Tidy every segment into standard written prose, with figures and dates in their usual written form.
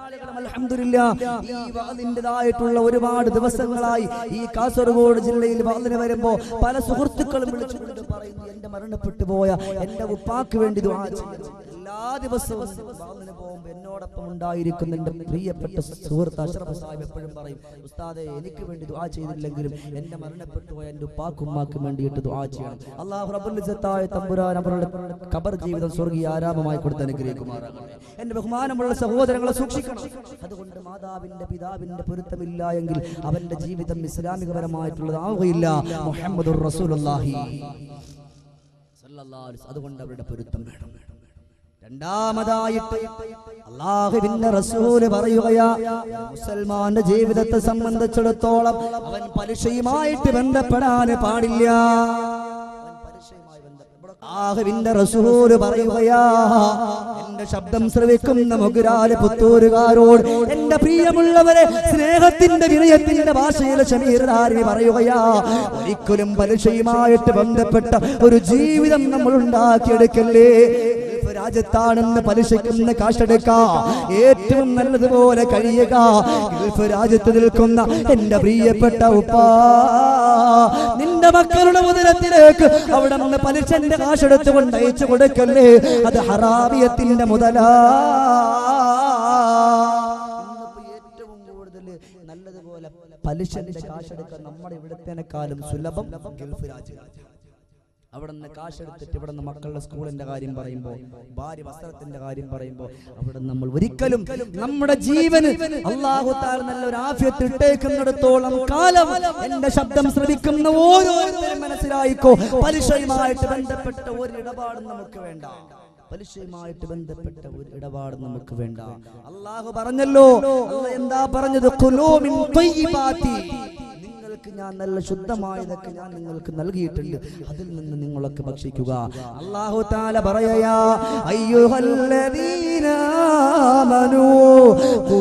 ആളുകളും അൽഹംദുലില്ലാഹ് ഈ വാളിന്റേതായിട്ടുള്ള ഒരുപാട് ദിവസങ്ങളായി ഈ കാസർഗോഡ് ജില്ലയിൽ വാളിന് വരുമ്പോൾ പല സുഹൃത്തുക്കളും വിളിച്ചുകൊണ്ട് പറയുന്നു, എന്റെ മരണപ്പെട്ടു പോയ എന്റെ ഉപ്പാക്ക് വേണ്ടി ദുആ ചെയ്യണം. എല്ലാ ദിവസവും വാളിന് പോകുമ്പോൾ എന്നോടൊപ്പം ഉണ്ടായിരിക്കുന്ന എന്റെ പ്രിയപ്പെട്ട സുഹൃത്ത് അഷ്റഫ് സാഹിബ് എപ്പോഴും പറയും, ഉസ്താദേ എനിക്ക് വേണ്ടി ദുആ ചെയ്തില്ലെങ്കിലും എന്റെ മരണപ്പെട്ടു പോയ എന്റെ ഉപ്പാക്കും ഉമ്മാക്കും വേണ്ടിയിട്ട് ദുആ ചെയ്യണം. അല്ലാഹു റബ്ബുൽ ഇസ്സത്തായ തമ്പുരാൻ അവരുടെ ഖബർ ജീവിതം സ്വർഗ്ഗീയ ആരാമമായി കൊടുത്ത് അനുഗ്രഹിക്കുമാറാകട്ടെ. എന്റെ ബഹുമാനമുള്ള സഹോദരങ്ങളെ സൂക്ഷിക്കണം. അതുകൊണ്ട് മാതാവിന്റെ പിതാവിന്റെ പൊരുത്തമില്ല എങ്കിൽ അവന്റെ ജീവിതം ഇസ്ലാമികപരമായിട്ടുള്ളതാവുകയില്ല. മുഹമ്മദുർ റസൂലുള്ളാഹി സ്വല്ലല്ലാഹു അലൈഹി വസല്ലം അതുകൊണ്ട് അവരുടെ പൊരുത്തം വേണം. രണ്ടാമതായിട്ട് അല്ലാഹുവിന്റെ റസൂൽ പറയുകയാ, മുസൽമാന്റെ ജീവിതത്തെ സംബന്ധിച്ചിടത്തോളം അവൻ പലിശയുമായിട്ട് ബന്ധപ്പെടാൻ പാടില്ല. അല്ലാഹുവിന്റെ റസൂൽ പറയുകയാ, എന്റെ ശബ്ദം ശ്രവിക്കുന്ന മുഗ്രാല് പുത്തൂരുകാരോട് എന്റെ പ്രിയമുള്ളവരെ, സ്നേഹത്തിന്റെ വിനയത്തിന്റെ ഭാഷയിൽ ഷമീർദാരി പറയുകയാ, ഒരിക്കലും പലിശയുമായിട്ട് ബന്ധപ്പെട്ട ഒരു ജീവിതം നമ്മൾ ഉണ്ടാക്കിയെടുക്കല്ലേ. രാജ്യത്താണെന്ന് പലിശയ്ക്കുന്ന കാശെടുക്ക, ഏറ്റവും നല്ലതുപോലെ കഴിയുക. ഗൾഫ് രാജ്യത്ത് നിൽക്കുന്ന എന്റെ പ്രിയപ്പെട്ട ഉപ്പാ, നിന്റെ മക്കളുടെ ഉദരത്തിലേക്ക് അവിടെ നിന്ന് പലിശന്റെ കാശെടുത്തുകൊണ്ട് അയച്ചു കൊടുക്കല്ലേ. അത് ഹറാമിയത്തിന്റെ മുതലാ. ഏറ്റവും കൂടുതൽ നല്ലതുപോലെ പലിശന്റെ കാശെടുക്കാൻ നമ്മുടെ ഇവിടത്തേക്കാളും സുലഭം ഗൾഫ് രാജ്യങ്ങൾ. അവിടെ നിന്ന് കാശെടുത്തിട്ട് ഇവിടെ നിന്ന് മക്കളുടെ സ്കൂളിന്റെ കാര്യം പറയുമ്പോൾ, ഭാര്യ വസ്ത്രത്തിന്റെ കാര്യം പറയുമ്പോൾ, അവിടെ നമ്മൾ ഒരിക്കലും നമ്മുടെ ജീവന് അല്ലാഹു തആല നല്ലൊരു ആഫിയത്ത് ഇട്ടേക്കുന്നിടത്തോളം കാലം എന്റെ ശബ്ദം ശ്രവിക്കുന്ന ഓരോരുത്തരും മനസ്സിലായിക്കോ, പലിശയുമായിട്ട് ബന്ധപ്പെട്ട ഒരു ഇടപാടും നമുക്ക് വേണ്ട. പലിശയുമായിട്ട് ബന്ധപ്പെട്ട ഒരു ഇടപാട് നമുക്ക് വേണ്ട. അല്ലാഹു പറഞ്ഞല്ലോ, എന്താ പറഞ്ഞത്? ഖുലൂ മിൻ ത്വയ്യിബാതി, ഞാൻ നല്ല ശുദ്ധമായതൊക്കെ ഞാൻ നിങ്ങൾക്ക് നൽകിയിട്ടുണ്ട്, അതിൽ നിന്ന് നിങ്ങളൊക്കെ ഭക്ഷിക്കുക. അല്ലാഹു തആല പറയാ, അയ്യുഹല്ലദീന ആമനൂ ഖൂ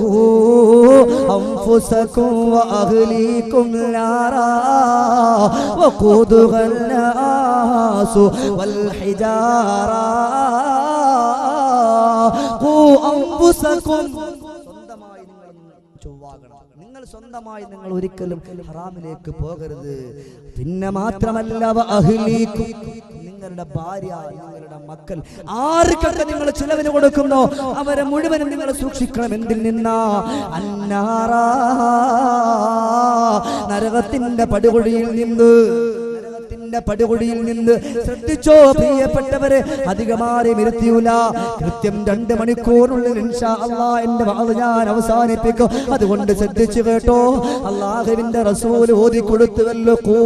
അൻഫുസകും വഅഹ്ലീകും നാറാ വഖൂദുഹൻ നാസു വൽ ഹിജാറാ ഖൂ അൻഫുസകും, സ്വന്തമായി നിങ്ങൾ സ്വന്തമായി നിങ്ങൾ ഒരിക്കലും ഹറാമിലേക്ക് പോകരുത്. പിന്നെ മാത്രമല്ല വഅഹ്ലീകും, നിങ്ങളുടെ ഭാര്യ, നിങ്ങളുടെ മക്കൾ, ആർക്കൊക്കെ നിങ്ങൾ ചിലവിന് കൊടുക്കുന്നോ അവരെ മുഴുവനും നിങ്ങൾ സൂക്ഷിക്കണം. എന്തിൽ നിന്നാ? അന്നാറാ, നരകത്തിന്റെ പടുകുഴിയിൽ നിന്ന്. പടുകുടിയിൽ നിന്ന്. ശ്രദ്ധിച്ചോ പ്രിയപ്പെട്ടവരെ, അധികമാരെ ഇരുത്തിയൂല. കൃത്യം 2 മണിക്കൂറിനുള്ളിൽ ഇൻഷാ അല്ലാഹ് എന്റെ വാദം ഞാൻ അവസാനിപ്പിക്കും. അതുകൊണ്ട് ശ്രദ്ധിച്ചു കേട്ടോ. അല്ലാഹുവിന്റെ റസൂൽ ഓതി കൊടുത്തുവല്ലോ, ഖൂ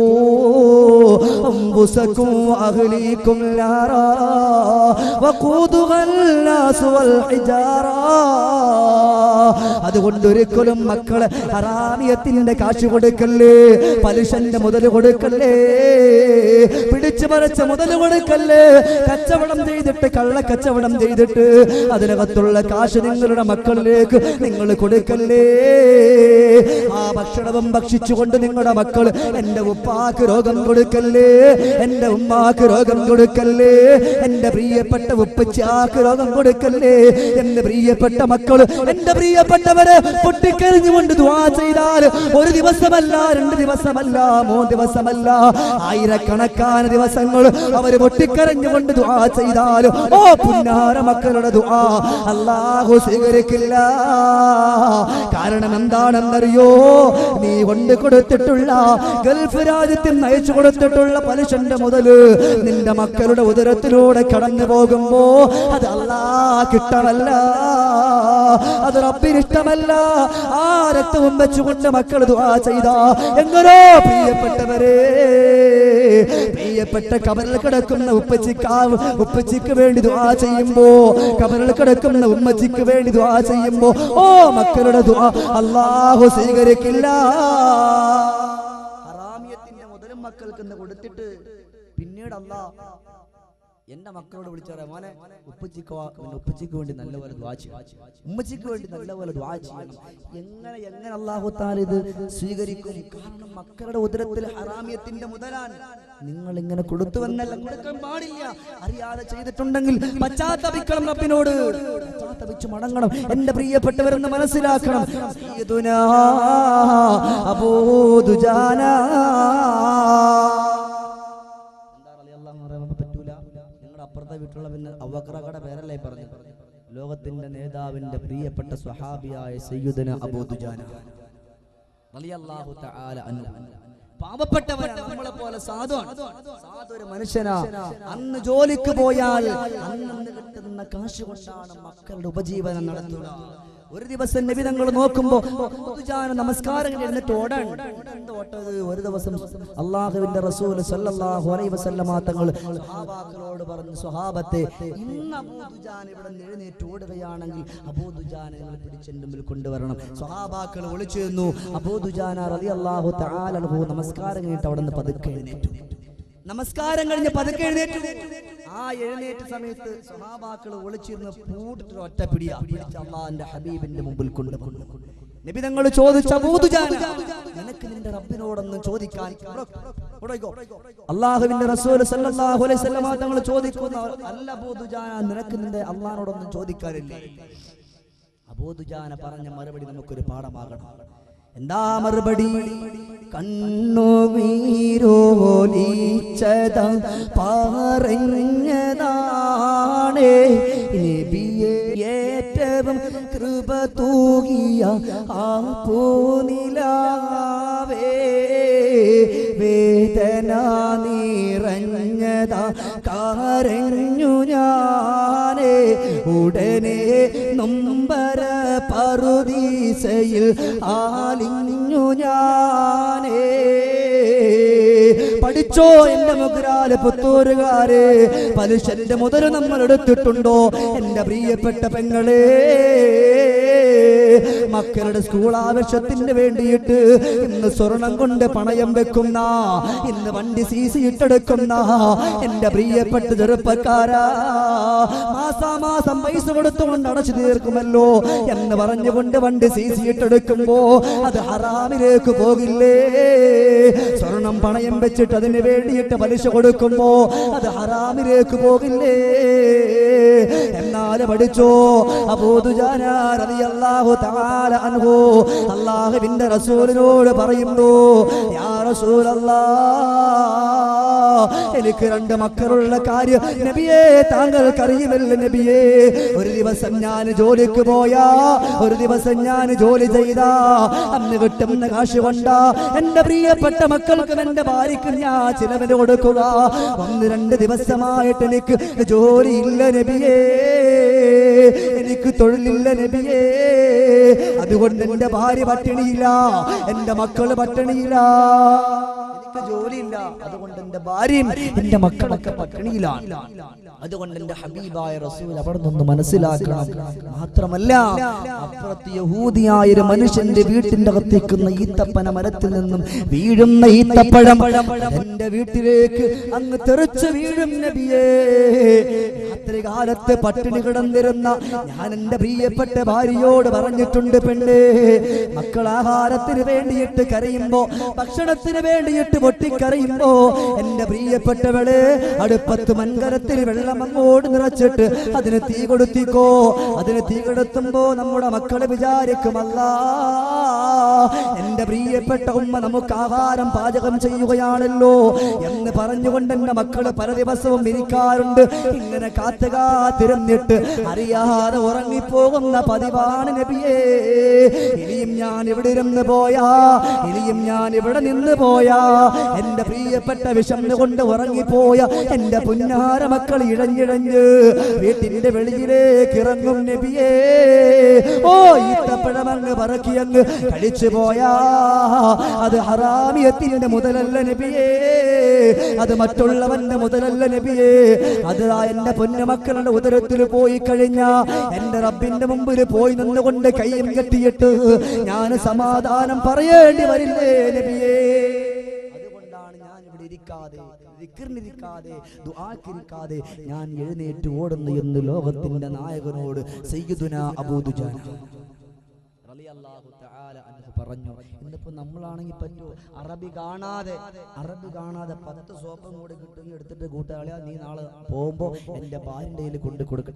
അൻഫുസകും വഅഹ്ലീകും നാറാ വഖൂദുഹൻ നാസു വൽ ഹിജാറാ. അതുകൊണ്ട് ഒരിക്കലും മക്കളെ ഹറാമിയത്തിന്റെ കാശ് കൊടുക്കല്ലേ, പലിശന്റെ മുതൽ കൊടുക്കല്ലേ, പിടിച്ചു മറിച്ച മുതൽ കൊടുക്കല്ലേ. കച്ചവടം ചെയ്തിട്ട്, കള്ളക്കച്ചവടം ചെയ്തിട്ട് അതിനകത്തുള്ള കാശ് നിങ്ങളുടെ മക്കളിലേക്ക് നിങ്ങൾ കൊടുക്കല്ലേ. ആ ഭക്ഷണവും ഭക്ഷിച്ചുകൊണ്ട് നിങ്ങളുടെ മക്കൾ എന്റെ ഉപ്പാക്ക് രോഗം കൊടുക്കല്ലേ, എന്റെ ഉമ്മാക്ക് രോഗം കൊടുക്കല്ലേ, എന്റെ പ്രിയപ്പെട്ട ഉപ്പച്ചാക്ക് രോഗം കൊടുക്കല്ലേ. എന്റെ പ്രിയപ്പെട്ട മക്കൾ, എന്റെ പ്രിയപ്പെട്ടവരെ പൊട്ടിക്കരഞ്ഞുകൊണ്ട് ദുആ ചെയ്താൽ ഒരു ദിവസമല്ല, 2 ദിവസമല്ല, 3 ദിവസമല്ല, ആയിരക്കണക്കാന ദിവസങ്ങൾ അവര് പൊട്ടിക്കരഞ്ഞുകൊണ്ട് ദുആ ചെയ്താലും ഓ പുന്നാര മക്കളുടെ ദുആ അല്ലാഹു സ്വീകരിക്കില്ല. കാരണം എന്താണെന്നറിയോ? നീ കൊണ്ട് കൊടുത്തിട്ടുള്ള, ഗൾഫ് രാജ്യത്തിൽ നയിച്ചു കൊടുത്തിട്ടുള്ള പലിശന്റെ മുതല് നിന്റെ മക്കളുടെ ഉദരത്തിലൂടെ കടന്നു പോകുമ്പോ അത് അല്ലാഹ് ഇഷ്ടമല്ല, അത് റബ്ബിന് ഇഷ്ടമല്ല. ആ രക്തവും വെച്ചുകൊണ്ട് മക്കൾ ദുആ ചെയ്താ എങ്ങനോ പ്രിയപ്പെട്ടവരെ, പ്രിയപ്പെട്ട കബറിൽ കിടക്കുന്ന ഉപ്പച്ചിക്ക് വേണ്ടി ദുആ ചെയ്യുമ്പോ, കബറിൽ കിടക്കുന്ന ഉമ്മച്ചിക്ക് വേണ്ടി ദുആ ചെയ്യുമ്പോ ഓ മക്കളുടെ ദുആ അല്ലാഹു സ്വീകരിക്കില്ല. ഹറാമിയത്തിന്റെ മുതലും മക്കൾക്ക് കൊടുത്തിട്ട് പിന്നീട് അല്ലാഹ് എന്റെ മക്കളോട് വിളിച്ചാൽ മോനെ ഉപ്പച്ചിക്ക് വേണ്ടി നല്ലപോലെ ദുആ ചെയ്യണം, ഉമ്മച്ചിക്ക് വേണ്ടി നല്ലപോലെ ദുആ ചെയ്യണം. എങ്ങനെ അല്ലാഹു തആല ഇത് സ്വീകരിക്കും? കാരണം മക്കളുടെ ഉദരത്തിൽ ഹറാമിയത്തിന്റെ മുതലാണ്. നിങ്ങൾ ഇങ്ങനെ കൊടുത്തുവെന്നല്ല, കൊടുക്കാൻ പാടില്ല. അറിയാതെ ചെയ്തിട്ടുണ്ടെങ്കിൽ പശ്ചാത്തപിക്കണം, റബ്ബിനോട് പശ്ചാത്തപിച്ച് മടങ്ങണം. എന്റെ പ്രിയപ്പെട്ടവരെന്ന് മനസ്സിലാക്കണം. സയ്യിദുനാ അബൂ ദുജാന അപ്പുറത്തെ വീട്ടിലുള്ള പിന്നെ അബൂബക്കറുടെ പേരല്ലേ പറഞ്ഞു. ലോകത്തിന്റെ നേതാവിന്റെ പ്രിയപ്പെട്ട സ്വഹാബിയായ സയ്യിദുനാ അബൂ ദുജാന റളിയല്ലാഹു തആല അൻഹു. പാവപ്പെട്ടവനാണ്, നമ്മളെ പോലെ സാധു മനുഷ്യനാ. അന്ന് ജോലിക്ക് പോയാൽ അന്ന് കിട്ടുന്ന കാശ് കൊണ്ടാണ് മക്കളുടെ ഉപജീവനം നടത്തുക. ഒരു ദിവസം നബി തങ്ങൾ നോക്കുമ്പോ നമസ്കാരം എഴുന്നിട്ട് ഓട്ടത്. ഒരു ദിവസം അള്ളാഹുവിന്റെ റസൂൽ സല്ലല്ലാഹു അലൈഹി വസല്ലമ തങ്ങൾ സ്വഹാബാക്കളോട് പറഞ്ഞു, സ്വഹാബത്തെ, ഇന്ന് അബൂ ദുജാന ഇവിടെ എഴുന്നേറ്റ് ഓടുകയാണെങ്കിൽ അബൂ ദുജാനെ നിങ്ങൾ പിടിച്ചെന്റെ മുമ്പിൽ കൊണ്ടുവരണം. സ്വഹാബാക്കൾ വിളിച്ചു ചെന്നു. അബൂ ദുജാന റളിയല്ലാഹു തആല അൻഹു നമസ്കാരം കഴിഞ്ഞിട്ട് അവിടെ നിന്ന് പതുക്കെ എഴുന്നേറ്റു. നമസ്കാരം കഴിഞ്ഞ് പതുക്കെ എഴുന്നേറ്റു. ആ എഴുന്നേറ്റ സമയത്ത് സ്വഹാബാക്കൾ ഒളിച്ചിരുന്ന് പൂട്ടിട്ട് ഒറ്റ പിടിച്ച് അള്ളാഹുവിന്റെ ഹബീബിന്റെ മുമ്പിൽ കൊണ്ടുവന്നു. നബി തങ്ങൾ ചോദിച്ചു, അബൂ ദുജാന, നിനക്ക് നിന്റെ റബ്ബിനോടൊന്നും ചോദിക്കാൻ? അള്ളാഹുവിന്റെ റസൂൽ സല്ലല്ലാഹു അലൈഹി വസല്ലമ തങ്ങൾ ചോദിക്കുന്നു, അല്ല അബൂ ദുജാന, നിനക്ക് നിന്റെ അള്ളാഹിനോടൊന്നും ചോദിക്കാനില്ലേ? അബൂ ദുജാന പറഞ്ഞ മറുപടി നമുക്കൊരു പാഠമാകണം. എന്താ മറുപടി? കണ്ണുനീരോലിച്ചത പറഞ്ഞതാണേ നബിയേ, ഏറ്റവും കൃപ തൂകിയ ആ പൂനിലാവേ, വേദന നിറഞ്ഞതാ കരഞ്ഞു ഞാനേ, ഉടനെ നൊമ്പര പറുദീസയിൽ ആലിഞ്ഞു ഞാനേ. പഠിച്ചോ എന്റെ മുഗ്രാല് പുത്തൂരുകാരെ, പലിശന്റെ മുതൽ നമ്മൾ എടുത്തിട്ടുണ്ടോ? എന്റെ പ്രിയപ്പെട്ട പെങ്ങളെ, മക്കളുടെ സ്കൂൾ ആവശ്യത്തിന് വേണ്ടിയിട്ട് ഇന്ന് സ്വർണം കൊണ്ട് പണയം വെക്കുന്ന, ഇന്ന് വണ്ടി സീസി ഇട്ടെടുക്കുന്ന എന്റെ പ്രിയപ്പെട്ട ചെറുപ്പക്കാരാ, മാസാമാസം പൈസ കൊടുത്തുകൊണ്ട് അടച്ചു തീർക്കുമല്ലോ എന്ന് പറഞ്ഞുകൊണ്ട് വണ്ടി സീസി ഇട്ടെടുക്കുമ്പോ അത് ഹറാമിലേക്ക് പോകില്ലേ? സ്വർണം പണയം വെച്ചിട്ട് അതിന് വേണ്ടിയിട്ട് പലിശ കൊടുക്കുമ്പോ അത് ഹറാമിലേക്ക് പോകില്ലേ? എന്നാൽ പഠിച്ചോ, അബൂ ദുജാന റളിയല്ലാഹു തആല അൻഹു അല്ലാഹുവിന്റെ റസൂലിനോട് പറയുന്നു, യാ റസൂലല്ലാഹ്, എനിക്ക് 2 മക്കളുള്ള കാര്യം നബിയേ താങ്കൾക്കറിയുമല്ലോ നബിയേ. ഒരു ദിവസം ഞാൻ ജോലിക്ക് പോയാ, ഒരു ദിവസം ഞാൻ ജോലി ചെയ്താ, അന്ന് കിട്ടുന്ന കാശ് കൊണ്ടാ എന്റെ പ്രിയപ്പെട്ട മക്കൾക്കും എന്റെ ഭാര്യയ്ക്കും ഞാൻ ചിലവിന് കൊടുക്കുക. 1-2 ദിവസമായിട്ട് എനിക്ക് ജോലിയില്ല നബിയേ, എനിക്ക് തൊഴിലില്ല നബിയേ. അതുകൊണ്ട് എന്റെ ഭാര്യ പട്ടിണിയില്ല, എന്റെ മക്കള് പട്ടിണിയില്ല, എനിക്ക് ജോലിയില്ല. അതുകൊണ്ട് എന്റെ ഭാര്യയും എന്റെ മക്കളൊക്കെ പട്ടിണിയിലാണ്. അതുകൊണ്ട് എന്റെ ഹബീബായ റസൂൽ അവിടെ നിന്ന് മനസ്സിലാക്കണം. മാത്രമല്ല, അപ്പുറത്ത് യഹൂദിയായ ഒരു മനുഷ്യന്റെ വീട്ടിന്റെ അകത്തേക്കുന്ന ഈത്തപ്പന മരത്തിൽ നിന്നും വീഴുന്ന ഈത്തപ്പഴം എന്റെ വീട്ടിലേക്ക് അങ്ങ് തെറിച്ച് വീഴും നബിയേ. രാത്രി കാലത്ത് പട്ടിണി കിടന്നിരുന്ന ഞാൻ എന്റെ പ്രിയപ്പെട്ട ഭാര്യയോട് പറഞ്ഞിട്ടുണ്ട്, പെണ്ണേ, മക്കൾ ആഹാരത്തിന് വേണ്ടിയിട്ട് കരയുമ്പോ, ഭക്ഷണത്തിന് വേണ്ടിയിട്ട് പൊട്ടിക്കരയുമ്പോ എന്റെ പ്രിയപ്പെട്ടവള് അടുപ്പത്ത് മൺകലത്തിൽ വെള്ളം അങ്ങോട്ട് നിറച്ചിട്ട് അതിന് തീ കൊടുത്തിക്കോ. അതിന് തീ കൊടുത്തുമ്പോ നമ്മുടെ മക്കള് വിചാരിക്കുമല്ല, എന്റെ പ്രിയപ്പെട്ട ഉമ്മ നമുക്ക് ആഹാരം പാചകം ചെയ്യുകയാണല്ലോ എന്ന് പറഞ്ഞുകൊണ്ട് എന്റെ മക്കള് പല ദിവസവും ഇരിക്കാറുണ്ട്. ഇങ്ങനെ കാത്തുകാത്തിരുന്നിട്ട് അറിയാതെ ഉറങ്ങിപ്പോകുന്ന പതിവാണ് നബിയേ. ഇനിയും ഞാൻ ഇവിടെ ഇരുന്ന് പോയാ, ഇനിയും ഞാൻ ഇവിടെ നിന്ന് പോയാ എന്റെ പ്രിയപ്പെട്ട വിശന്നുകൊണ്ട് ഉറങ്ങിപ്പോയ എന്റെ പുന്നാര മക്കൾ ഇഴഞ്ഞിഴഞ്ഞ് വീട്ടിന്റെ വെളിയിലേക്ക് ഇറങ്ങും നബിയേ. ഓ, ഈത്തപ്പഴമങ്ങ് പറക്കിയങ്ങ് കഴിച്ചു പോയാ അത് ഹറാമിയത്തിന്റെ മുതലല്ല നബിയേ, അത് മറ്റുള്ളവന്റെ മുതലല്ല നബിയേ. അത് എന്റെ പൊന്നുമക്കളുടെ ഉദരത്തിൽ പോയി കഴിഞ്ഞ എന്റെ റബ്ബിന്റെ മുമ്പിൽ പോയി നിന്നുകൊണ്ട് കൈയും കെട്ടിയിട്ട് ഞാൻ സമാധാനം പറയേണ്ടി വരില്ലേ നബിയേ. അതുകൊണ്ടാണ് ഞാൻ ഇവിടെ ഇരിക്കാതെ ദിക്റിനിരിക്കാതെ ദുആക്കിരിക്കാതെ ഞാൻ എഴുന്നേറ്റ് ഓടുന്നു എന്ന് ലോകത്തിന്റെ നായകനോട് സയ്യിദുനാ അബൂ ദുജാന റളിയല്ലാഹു തആല അൻഹു പറഞ്ഞു. ഇന്നിപ്പോ നമ്മളാണെങ്കിൽ പറ്റൂ അറബി കാണാതെ 10 സോപ്പും കൂടി കിട്ടും എടുത്തിട്ട് കൂട്ടുകാളിയാ നീ നാളെ പോകുമ്പോ എന്റെ ഭാര്യന്റെ കയ്യിൽ കൊണ്ട് കൊടുക്കും.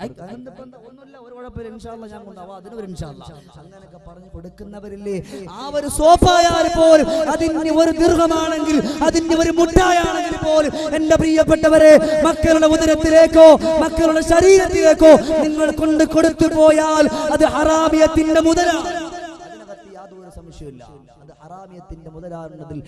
ഒന്നുമില്ല, ഒരു കുഴപ്പമില്ല, ഇൻഷാ അല്ലാഹ് ഞാൻ കൊണ്ടാവാ, അതിനൊരു ഇൻഷാ അല്ലാഹ് അങ്ങനെയൊക്കെ പറഞ്ഞു കൊടുക്കുന്നവരില്ലേ. ആ ഒരു സോപ്പായാൽ പോലും അതിന് ഒരു ദിർഹമാണെങ്കിൽ, അതിന് ഒരു മുട്ടായാണെങ്കിൽ പോലും എന്റെ പ്രിയപ്പെട്ടവരെ, മക്കളുടെ ഉദരത്തിലേക്കോ മക്കളുടെ ശരീരത്തിലേക്കോ നിങ്ങൾ കൊണ്ട് കൊടുത്തു പോയാൽ അത് ഹറാമിയത്തിന്റെ മുതലാണ്. അതിനകത്ത് യാതൊരു സംശയമില്ല. അത് ഹറാമിയത്തിന്റെ മുതലാകുന്നതിൽ